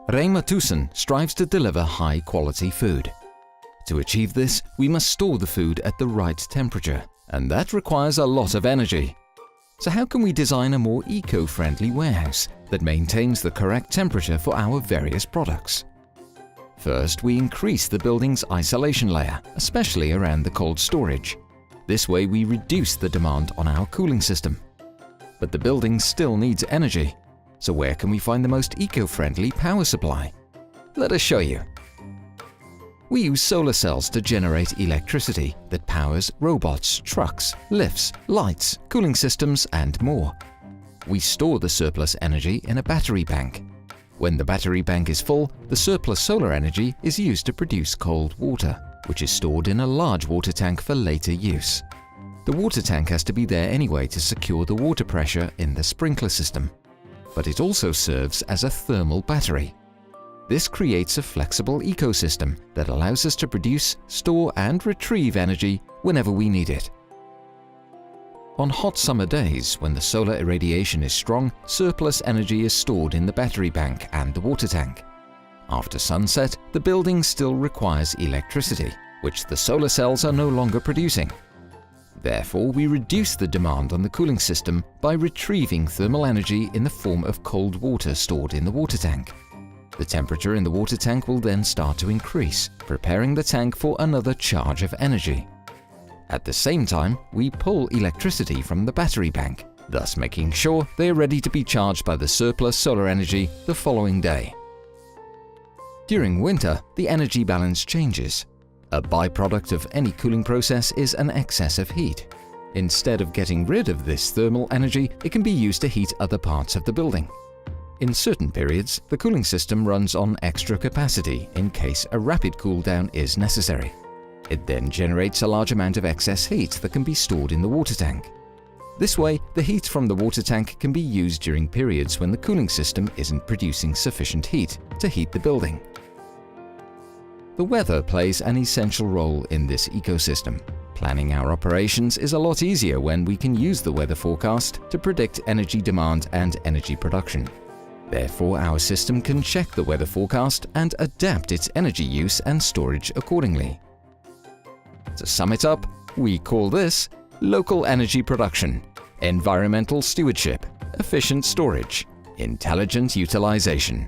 REMA strives to deliver high-quality food. To achieve this, we must store the food at the right temperature, and that requires a lot of energy. So how can we design a more eco-friendly warehouse that maintains the correct temperature for our various products? First, we increase the building's isolation layer, especially around the cold storage. This way we reduce the demand on our cooling system. But the building still needs energy. So where can we find the most eco-friendly power supply? Let us show you. We use solar cells to generate electricity that powers robots, trucks, lifts, lights, cooling systems, and more. We store the surplus energy in a battery bank. When the battery bank is full, the surplus solar energy is used to produce cold water, which is stored in a large water tank for later use. The water tank has to be there anyway to secure the water pressure in the sprinkler system, but it also serves as a thermal battery. This creates a flexible ecosystem that allows us to produce, store, and retrieve energy whenever we need it. On hot summer days, when the solar irradiation is strong, surplus energy is stored in the battery bank and the water tank. After sunset, the building still requires electricity, which the solar cells are no longer producing. Therefore, we reduce the demand on the cooling system by retrieving thermal energy in the form of cold water stored in the water tank. The temperature in the water tank will then start to increase, preparing the tank for another charge of energy. At the same time, we pull electricity from the battery bank, thus making sure they are ready to be charged by the surplus solar energy the following day. During winter, the energy balance changes. A byproduct of any cooling process is an excess of heat. Instead of getting rid of this thermal energy, it can be used to heat other parts of the building. In certain periods, the cooling system runs on extra capacity in case a rapid cool down is necessary. It then generates a large amount of excess heat that can be stored in the water tank. This way, the heat from the water tank can be used during periods when the cooling system isn't producing sufficient heat to heat the building. The weather plays an essential role in this ecosystem. Planning our operations is a lot easier when we can use the weather forecast to predict energy demand and energy production. Therefore, our system can check the weather forecast and adapt its energy use and storage accordingly. To sum it up, we call this local energy production, environmental stewardship, efficient storage, intelligent utilization.